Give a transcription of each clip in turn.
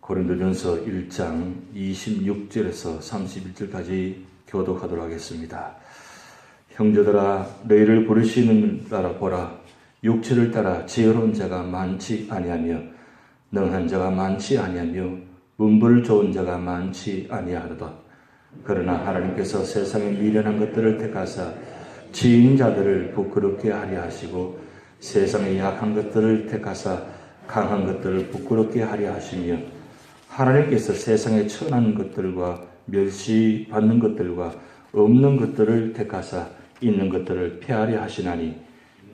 고린도전서 1장 26절에서 31절까지 교독하도록 하겠습니다. 형제들아, 너희를 부르시는 따라 보라. 육체를 따라 지혜로운 자가 많지 아니하며 능한 자가 많지 아니하며 문벌 좋은 자가 많지 아니하도다. 그러나 하나님께서 세상에 미련한 것들을 택하사 지혜인 자들을 부끄럽게 하려 하시고 세상에 약한 것들을 택하사 강한 것들을 부끄럽게 하려 하시며 하나님께서 세상에 천한 것들과 멸시받는 것들과 없는 것들을 택하사 있는 것들을 폐하려 하시나니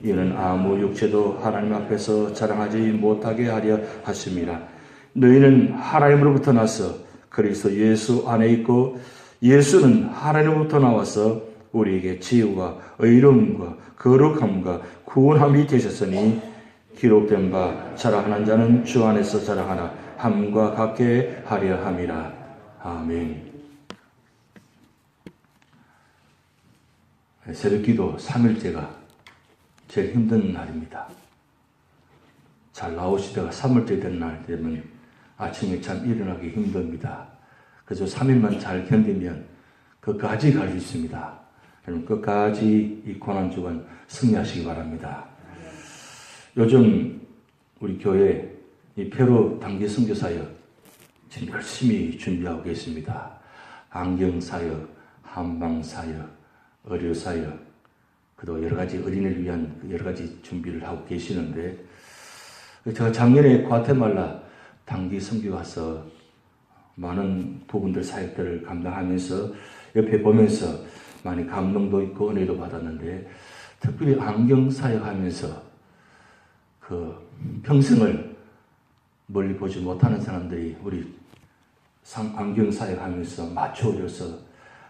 이는 아무 육체도 하나님 앞에서 자랑하지 못하게 하려 하심이라. 너희는 하나님으로부터 나서 그리스도 예수 안에 있고 예수는 하나님으로부터 나와서 우리에게 지혜와 의로움과 거룩함과 구원함이 되셨으니 기록된 바 자랑하는 자는 주 안에서 자랑하나 함과 같게 하려 함이라. 아멘. 새벽기도 3일째가 제일 힘든 날입니다. 잘 나오시다가 3일째 된 날 되면 아침에 참 일어나기 힘듭니다. 그래서 3일만 잘 견디면 끝까지 갈 수 있습니다. 여러분 끝까지 이 고난주간 승리하시기 바랍니다. 요즘 우리 교회 이 페루 단기 선교사역 지금 열심히 준비하고 계십니다. 안경사역, 한방사역, 의료사역, 그리고 여러 가지 어린이를 위한 여러 가지 준비를 하고 계시는데, 제가 작년에 과테말라 단기 선교 가서 많은 부분들 사역들을 감당하면서 옆에 보면서 많이 감동도 있고 은혜도 받았는데, 특별히 안경 사역하면서 그 평생을 멀리 보지 못하는 사람들이 우리 안경 사역하면서 맞춰줘서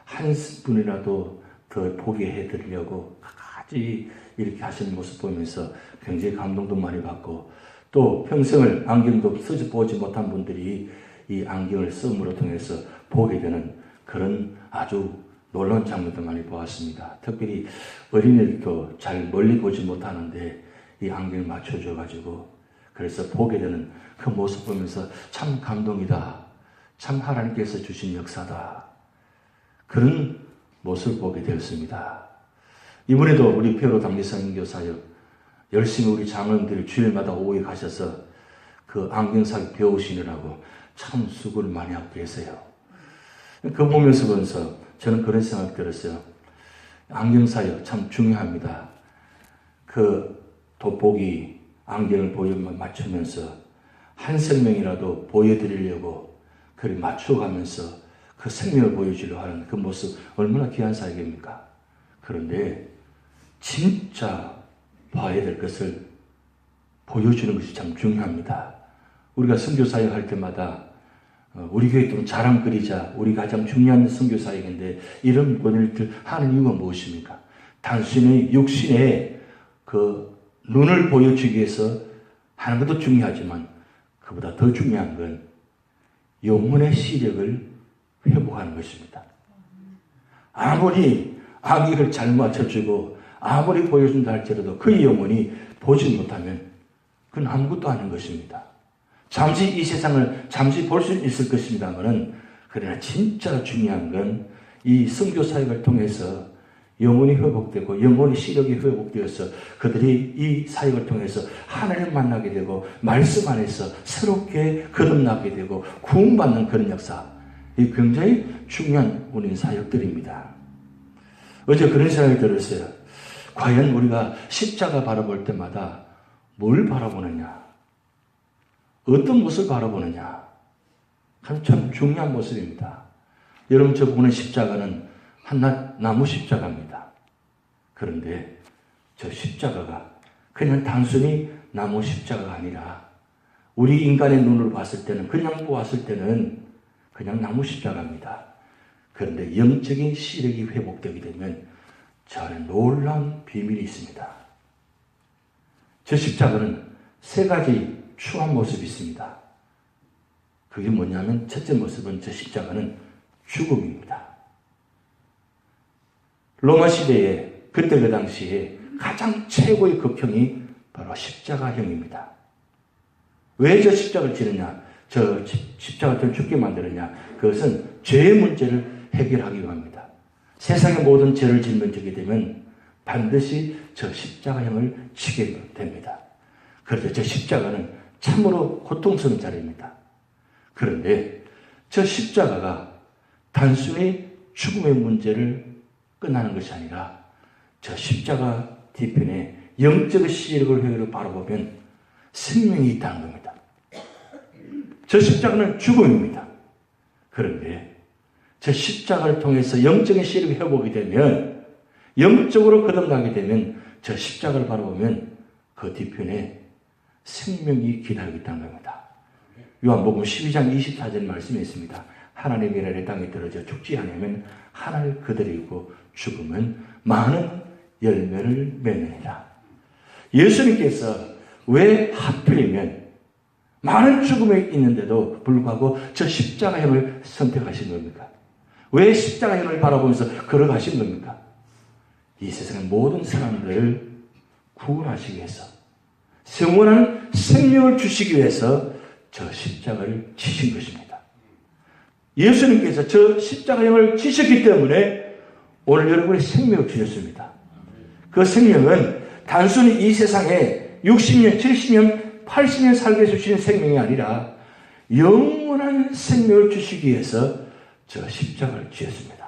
한 분이라도 더 보게 해드리려고 끝까지 이렇게 하시는 모습 보면서 굉장히 감동도 많이 받고, 또 평생을 안경도 보지 못한 분들이 이 안경을 쓰므로 통해서 보게 되는 그런 아주 놀라운 장면도 많이 보았습니다. 특별히 어린이들도 잘 멀리 보지 못하는데 이 안경을 맞춰줘가지고 그래서 보게 되는 그 모습 보면서 참 감동이다. 참 하나님께서 주신 역사다. 그런 모습을 보게 되었습니다. 이번에도 우리 페루 단기 선교사역 열심히 우리 장로님들이 주일마다 오후에 가셔서 그 안경사역 배우시느라고 참 수고를 많이 하고 계세요. 그거 보면서 저는 그런 생각이 들었어요. 안경사역 참 중요합니다. 그 돋보기 안경을 맞추면서 한 생명이라도 보여드리려고 그를 맞춰가면서 그 생명을 보여주려고 하는 그 모습 얼마나 귀한 사역입니까? 그런데 진짜 봐야 될 것을 보여주는 것이 참 중요합니다. 우리가 선교사역 할 때마다 우리 교회 좀 자랑거리자, 우리 가장 중요한 선교사역인데 이런 권위를 하는 이유가 무엇입니까? 단순히 육신의 그 눈을 보여주기 위해서 하는 것도 중요하지만 그보다 더 중요한 건 영혼의 시력을 회복하는 것입니다. 아무리 안경을 잘 맞춰주고 아무리 보여준다 할지라도 그 영혼이 보지 못하면 그건 아무것도 아닌 것입니다. 잠시 이 세상을 잠시 볼 수 있을 것입니다만은 그러나 진짜 중요한 건 이 선교 사역을 통해서 영혼이 회복되고 영혼의 시력이 회복되어서 그들이 이 사역을 통해서 하나님을 만나게 되고 말씀 안에서 새롭게 거듭나게 되고 구원받는 그런 역사, 이 굉장히 중요한 우리 사역들입니다. 어제 그런 생각이 들었어요. 과연 우리가 십자가 바라볼 때마다 뭘 바라보느냐? 어떤 모습을 바라보느냐? 참 중요한 모습입니다. 여러분, 저 보는 십자가는 한낱 나무 십자가입니다. 그런데 저 십자가가 그냥 단순히 나무 십자가가 아니라 우리 인간의 눈으로 봤을 때는, 그냥 보았을 때는 그냥 나무 십자가입니다. 그런데 영적인 시력이 회복되게 되면 저 안에 놀라운 비밀이 있습니다. 저 십자가는 세 가지 추한 모습이 있습니다. 그게 뭐냐면 첫째 모습은 저 십자가는 죽음입니다. 로마 시대에 그때 그 당시에 가장 최고의 극형이 바로 십자가형입니다. 왜 저 십자가를 지느냐? 저 십자가를 죽게 만들었냐? 그것은 죄의 문제를 해결하기 위함입니다. 세상의 모든 죄를 짊어지게 되면 반드시 저 십자가형을 지게 됩니다. 그래서 저 십자가는 참으로 고통스러운 자리입니다. 그런데 저 십자가가 단순히 죽음의 문제를 끝나는 것이 아니라 저 십자가 뒤편에 영적 시력을 회로 바라보면 생명이 있다는 겁니다. 저 십자가는 죽음입니다. 그런데 저 십자가를 통해서 영적인 시력을 회복이 되면, 영적으로 거듭나게 되면 저 십자가를 바라보면 그 뒤편에 생명이 기다리고 있다는 겁니다. 요한복음 12장 24절 말씀에 있습니다. 하나님의 나라의 땅에 떨어져 죽지 않으면 하나를 거두리고 죽으면 많은 열매를 맺느니라. 예수님께서 왜 하필이면 많은 죽음이 있는데도 불구하고 저 십자가형을 선택하신 겁니까? 왜 십자가형을 바라보면서 걸어가신 겁니까? 이 세상의 모든 사람들을 구원하시기 위해서, 영원한 생명을 주시기 위해서 저 십자가를 지신 것입니다. 예수님께서 저 십자가형을 지셨기 때문에 오늘 여러분의 생명을 주셨습니다. 그 생명은 단순히 이 세상에 60년, 70년, 80년 살게 해주시는 생명이 아니라 영원한 생명을 주시기 위해서 저 십자가를 지었습니다.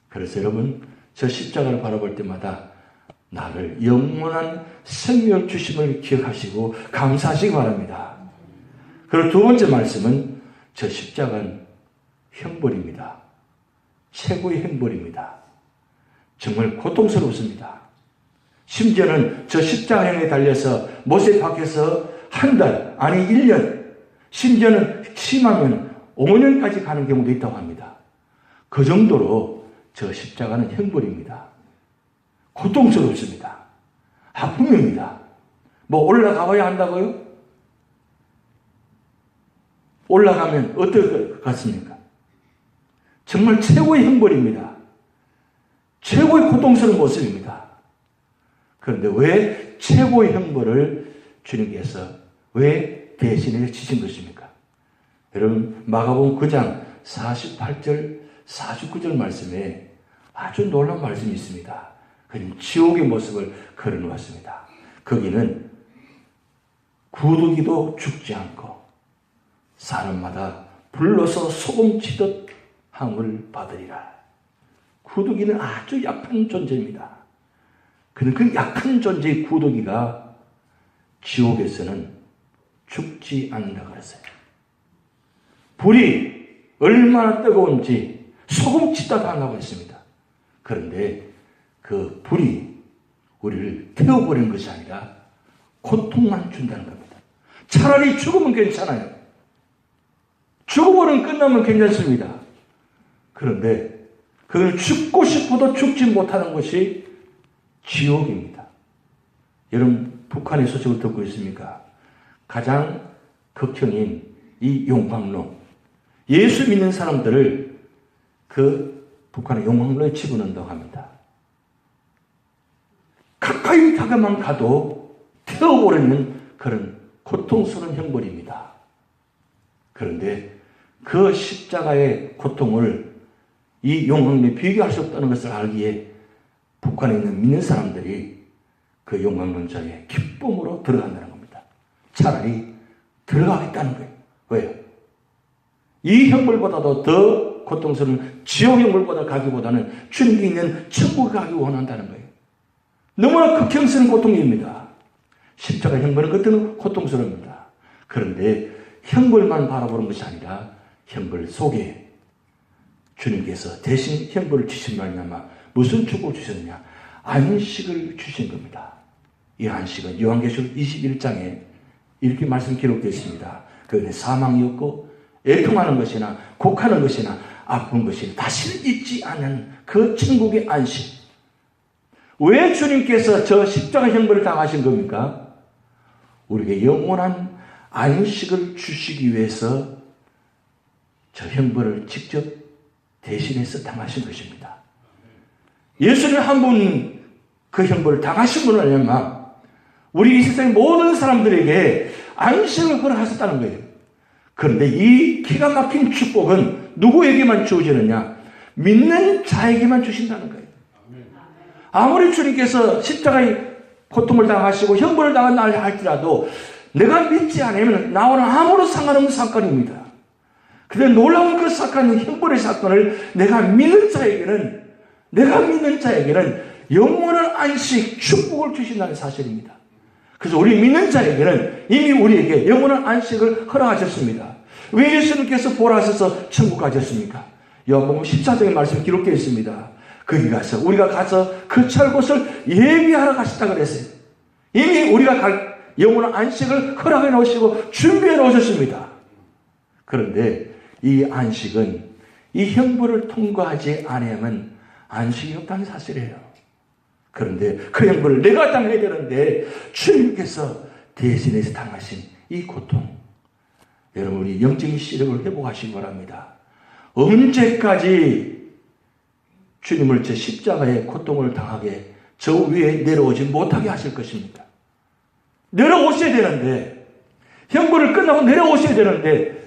그래서 여러분, 저 십자가를 바라볼 때마다 나를 영원한 생명을 주심을 기억하시고 감사하시기 바랍니다. 그리고 두 번째 말씀은 저 십자가는 형벌입니다. 최고의 형벌입니다. 정말 고통스럽습니다. 심지어는 저 십자가형에 달려서 못에 박혀서 한 달, 아니 1년, 심지어는 심하면 5년까지 가는 경우도 있다고 합니다. 그 정도로 저 십자가는 형벌입니다. 고통스럽습니다. 아픔입니다. 뭐 올라가봐야 한다고요? 올라가면 어떨 것 같습니까? 정말 최고의 형벌입니다. 최고의 고통스러운 모습입니다. 그런데 왜 최고의 형벌을 주님께서 왜 대신에 지신 것입니까? 여러분, 마가복음 9장 48절, 49절 말씀에 아주 놀라운 말씀이 있습니다. 그는 지옥의 모습을 걸어놓았습니다. 거기는 구더기도 죽지 않고 사람마다 불러서 소금치듯 함을 받으리라. 구더기는 아주 약한 존재입니다. 그는 그 약한 존재의 구더기가 지옥에서는 죽지 않는다고 그랬어요. 불이 얼마나 뜨거운지 소금치듯 한다고 했습니다. 그런데 그 불이 우리를 태워버리는 것이 아니라 고통만 준다는 겁니다. 차라리 죽으면 괜찮아요. 죽어버리면 끝나면 괜찮습니다. 그런데 그걸 죽고 싶어도 죽지 못하는 것이 지옥입니다. 여러분, 북한의 소식을 듣고 있습니까? 가장 극형인 이 용광로, 예수 믿는 사람들을 그 북한의 용광로에 집어넣는다고 합니다. 가까이 다가만 가도 태워버리는 그런 고통스러운 형벌입니다. 그런데 그 십자가의 고통을 이 용광로에 비교할 수 없다는 것을 알기에 북한에 있는 믿는 사람들이 그 용광로자에 기쁨으로 들어간다는 겁니다. 차라리 들어가겠다는 거예요. 왜요? 이 형벌보다도 더 고통스러운 지옥 형벌보다 가기보다는 주님이 있는 천국에 가기 원한다는 거예요. 너무나 극형스러운 고통입니다. 십자가 형벌은 그때는 고통스럽습니다. 그런데 형벌만 바라보는 것이 아니라 형벌 속에 주님께서 대신 형벌을 주신 말이냐마 무슨 축복을 주셨느냐? 안식을 주신 겁니다. 이 안식은 요한계시록 21장에 이렇게 말씀 기록되어 있습니다. 그것은 사망이 없고 애통하는 것이나 곡하는 것이나 아픈 것이나 다시는 잊지 않는 그 천국의 안식. 왜 주님께서 저 십자가 형벌을 당하신 겁니까? 우리에게 영원한 안식을 주시기 위해서 저 형벌을 직접 대신해서 당하신 것입니다. 예수님 한 분 그 형벌을 당하신 분은 아니면 우리 이 세상의 모든 사람들에게 안식을 허락하셨다는 거예요. 그런데 이 기가 막힌 축복은 누구에게만 주어지느냐? 믿는 자에게만 주신다는 거예요. 아무리 주님께서 십자가의 고통을 당하시고 형벌을 당한다 할지라도 내가 믿지 않으면 나와는 아무런 상관없는 사건입니다. 그런데 놀라운 그 사건, 형벌의 사건을 내가 믿는 자에게는 영원한 안식, 축복을 주신다는 사실입니다. 그래서 우리 믿는 자에게는 이미 우리에게 영원한 안식을 허락하셨습니다. 왜 예수님께서 보라하셔서 천국 가셨습니까? 요한복음 14장의 말씀이 기록되어 있습니다. 거기 가서 우리가 가서 그 처할 곳을 예비하러 가셨다 그랬어요. 이미 우리가 갈 영원한 안식을 허락해 놓으시고 준비해 놓으셨습니다. 그런데 이 안식은 이 형벌을 통과하지 않으면 안식이 없다는 사실이에요. 그런데 그 형벌을 내가 당해야 되는데 주님께서 대신해서 당하신 이 고통, 여러분 우리 영적인 시력을 회복하시기 바랍니다. 언제까지 주님을 저 십자가의 고통을 당하게 저 위에 내려오지 못하게 하실 것입니까? 내려오셔야 되는데, 형벌을 끝나고 내려오셔야 되는데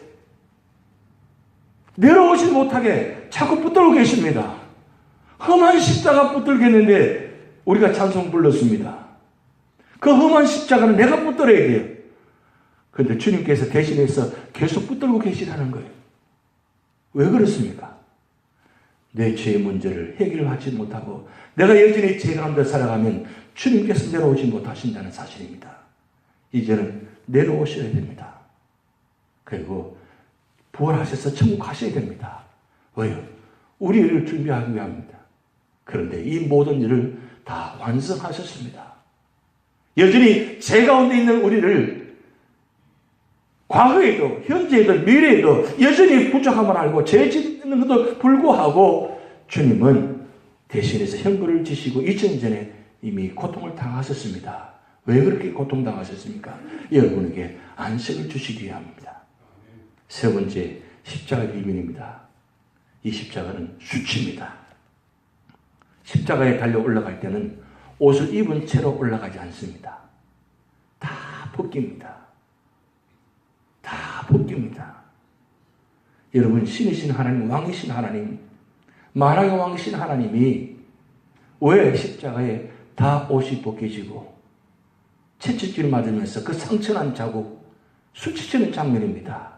내려오지 못하게 자꾸 붙들고 계십니다. 험한 십자가 붙들겠는데 우리가 찬송 불렀습니다. 그 험한 십자가는 내가 붙들어야 돼요. 그런데 주님께서 대신해서 계속 붙들고 계시라는 거예요. 왜 그렇습니까? 내 죄의 문제를 해결하지 못하고 내가 여전히 죄 가운데 살아가면 주님께서 내려오지 못하신다는 사실입니다. 이제는 내려오셔야 됩니다. 그리고 부활하셔서 천국 가셔야 됩니다. 왜요? 우리를 준비하기 위함입니다. 그런데 이 모든 일을 다 완성하셨습니다. 여전히 죄 가운데 있는 우리를 과거에도 현재에도 미래에도 여전히 부족함을 알고 죄 짓는 것도 불구하고 주님은 대신해서 형벌을 지시고 2000년 전에 이미 고통을 당하셨습니다. 왜 그렇게 고통당하셨습니까? 여러분에게 안식을 주시기 위함입니다. 세 번째, 십자가의 비밀입니다. 이 십자가는 수치입니다. 십자가에 달려 올라갈 때는 옷을 입은 채로 올라가지 않습니다. 다 벗깁니다. 다 벗깁니다. 여러분, 신이신 하나님, 왕이신 하나님, 만왕의 왕이신 하나님이 왜 십자가에 다 옷이 벗겨지고 채찍질 맞으면서 그 상처난 자국 수치치는 장면입니다.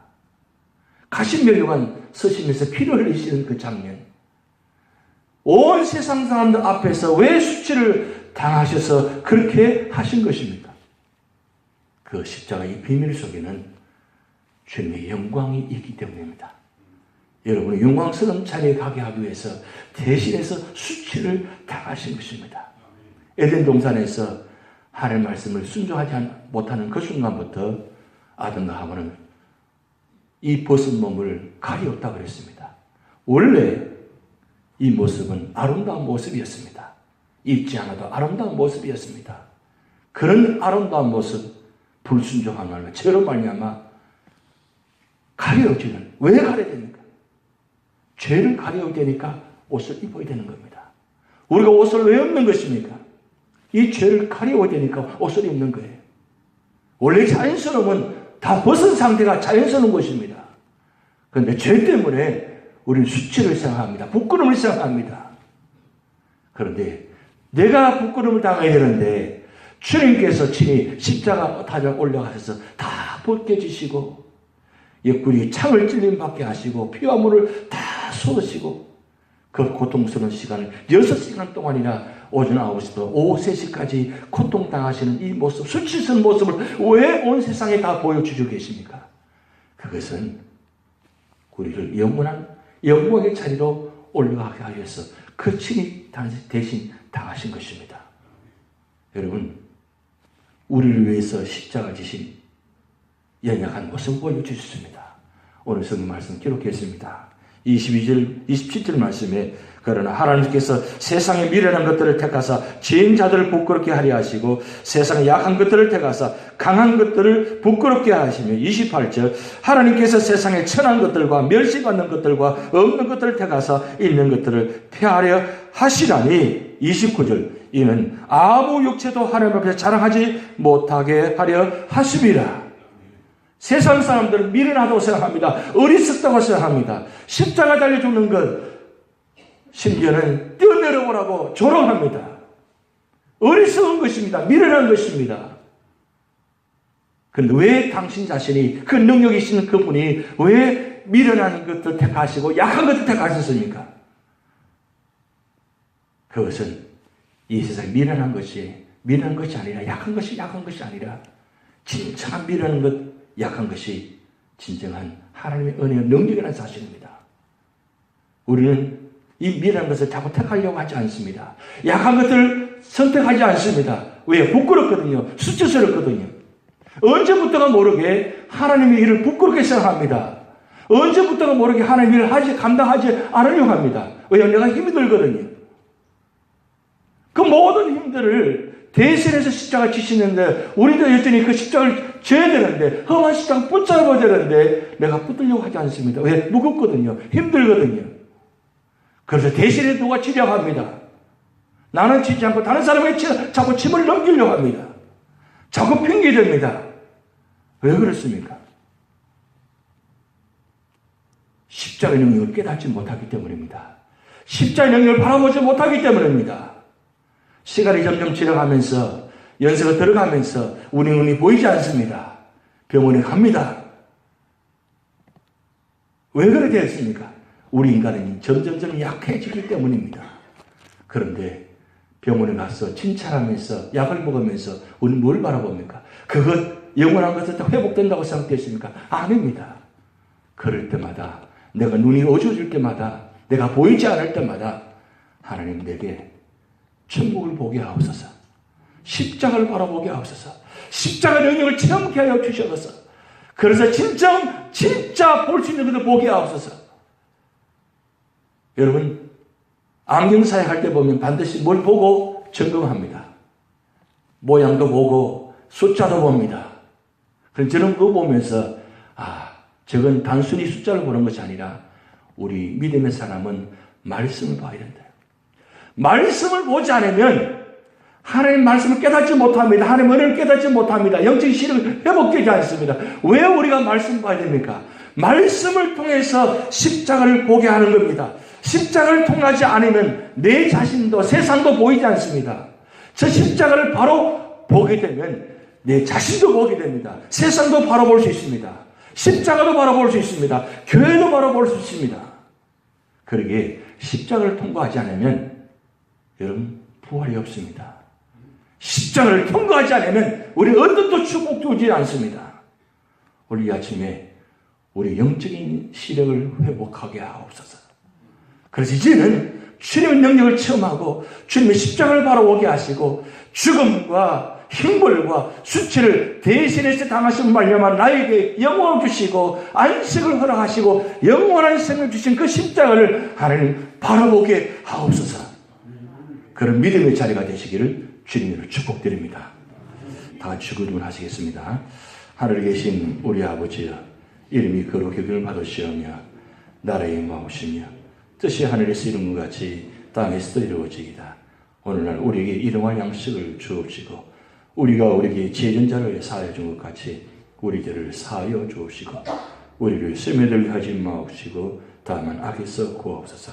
가시면류관 서시면서 피를 흘리시는 그 장면. 온 세상 사람들 앞에서 왜 수치를 당하셔서 그렇게 하신 것입니까? 그 십자가의 비밀 속에는 주님의 영광이 있기 때문입니다. 여러분의 영광스러운 자리에 가게 하기 위해서 대신해서 수치를 당하신 것입니다. 에덴 동산에서 하나님의 말씀을 순종하지 못하는 그 순간부터 아담과 하와는 이 벗은 몸을 가리웠다 그랬습니다. 원래 이 모습은 아름다운 모습이었습니다. 입지 않아도 아름다운 모습이었습니다. 그런 아름다운 모습, 불순종한 말과 죄로 말미암아 가려지는, 왜 가려야 됩니까? 죄를 가려야 되니까 옷을 입어야 되는 겁니다. 우리가 옷을 왜 입는 것입니까? 이 죄를 가려야 되니까 옷을 입는 거예요. 원래 자연스러움은 다 벗은 상태가 자연스러운 것입니다. 그런데 죄 때문에 우리는 수치를 생각합니다. 부끄러움을 생각합니다. 그런데 내가 부끄러움을 당해야 되는데 주님께서 친히 십자가 타자 올라가셔서 다 벗겨지시고 옆구리 창을 찔림받게 하시고 피와 물을 다 쏟으시고 그 고통스러운 시간을 6시간 동안이나 오전 9시부터 오후 3시까지 고통당하시는 이 모습, 수치스러운 모습을 왜 온 세상에 다 보여주고 계십니까? 그것은 우리를 영원한 영광의 자리로 올라가게 하기 위해서 그 친히 대신 당하신 것입니다. 여러분, 우리를 위해서 십자가 지신 연약한 모습 보여주셨습니다. 오늘 성경 말씀 기록했습니다. 22절, 27절 말씀에 그러나 하나님께서 세상의 미련한 것들을 택하사 죄인 자들을 부끄럽게 하려 하시고 세상의 약한 것들을 택하사 강한 것들을 부끄럽게 하시며 28절 하나님께서 세상의 천한 것들과 멸시받는 것들과 없는 것들을 택하사 있는 것들을 폐하려 하시라니 29절 이는 아무 육체도 하나님 앞에 자랑하지 못하게 하려 하심이라. 세상 사람들은 미련하다고 생각합니다. 어리석다고 생각합니다. 십자가 달려 죽는 것, 심지어는 뛰어내려보라고 조롱합니다. 어리석은 것입니다. 미련한 것입니다. 그런데 왜 당신 자신이 그 능력이 있는 그분이 왜 미련한 것들 택하시고 약한 것들 택하셨습니까? 그것은 이 세상에 미련한 것이 아니라 약한 것이 아니라 진정한 미련한 것, 약한 것이 진정한 하나님의 은혜의 능력이라는 사실입니다. 우리는 이 미련한 것을 자꾸 택하려고 하지 않습니다. 약한 것을 선택하지 않습니다. 왜? 부끄럽거든요. 수치스럽거든요. 언제부터가 모르게 하나님의 일을 부끄럽게 생각합니다. 언제부터가 모르게 하나님의 일을 감당하지 않으려고 합니다. 왜요? 내가 힘이 들거든요. 그 모든 힘들을 대신해서 십자가 지시는데 우리도 여전히 그 십자가를 져야 되는데 험한 십자가 붙잡아야 되는데 내가 붙들려고 하지 않습니다. 왜? 무겁거든요. 힘들거든요. 그래서 대신에 누가 지려고 합니다. 나는 지지 않고 다른 사람에게 자꾸 짐을 넘기려고 합니다. 자꾸 핑계댑니다. 왜 그렇습니까? 십자가의 능력을 깨닫지 못하기 때문입니다. 십자가의 능력을 바라보지 못하기 때문입니다. 시간이 점점 지나가면서 연세가 들어가면서 우리 눈이 보이지 않습니다. 병원에 갑니다. 왜 그렇게 했습니까? 우리 인간은 점점 약해지기 때문입니다. 그런데 병원에 가서 진찰하면서 약을 먹으면서 우리는 뭘 바라봅니까? 그것 영원한 것은 다 회복된다고 생각되십니까? 아닙니다. 그럴 때마다 내가 눈이 어두워질 때마다 내가 보이지 않을 때마다 하나님 내게 천국을 보게 하옵소서. 십자가를 바라보게 하옵소서. 십자가의 능력을 체험케 하여 주셔서 그래서 진짜 볼 수 있는 것을 보게 하옵소서. 여러분 안경사에 할 때 보면 반드시 뭘 보고 점검합니다. 모양도 보고 숫자도 봅니다. 그럼 저는 그거 보면서 저건 단순히 숫자를 보는 것이 아니라 우리 믿음의 사람은 말씀을 봐야 된다. 말씀을 보지 않으면 하나님 말씀을 깨닫지 못합니다. 하나님 은혜를 깨닫지 못합니다. 영적인 시력을 회복되지 않습니다. 왜 우리가 말씀 봐야 됩니까? 말씀을 통해서 십자가를 보게 하는 겁니다. 십자가를 통하지 않으면 내 자신도 세상도 보이지 않습니다. 저 십자가를 바로 보게 되면 내 자신도 보게 됩니다. 세상도 바로 볼 수 있습니다. 십자가도 바로 볼 수 있습니다. 교회도 바로 볼 수 있습니다. 그러기에 십자가를 통과하지 않으면 여러분 부활이 없습니다. 십자가를 통과하지 않으면 우리 어떤 또 축복도 오지 않습니다. 우리 아침에 우리 영적인 시력을 회복하게 하옵소서. 그래서 이제는 주님의 능력을 체험하고 주님의 십자가를 바라보게 하시고 죽음과 형벌과 수치를 대신해서 당하신 말미암아 나에게 영광을 주시고 안식을 허락하시고 영원한 생명을 주신 그 십자가를 하나님 바라보게 하옵소서. 그런 믿음의 자리가 되시기를 주님으로 축복드립니다. 다 같이 기도를 하시겠습니다. 하늘에 계신 우리 아버지여, 이름이 거룩히 여김을 받으시오며 나라의 임하오시며 뜻이 하늘에서 이룬 것 같이 땅에서도 이루어지이다. 오늘날 우리에게 일용할 양식을 주옵시고 우리가 우리에게 죄전자를 사하여 준 것 같이 우리 죄를 사하여 주옵시고 우리를 시험에 들게 하지 마옵시고 다만 악에서 구하옵소서.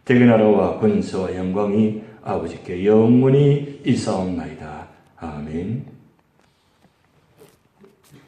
대개 나라와 권세와 영광이 아버지께 영원히 있사옵나이다. 아멘.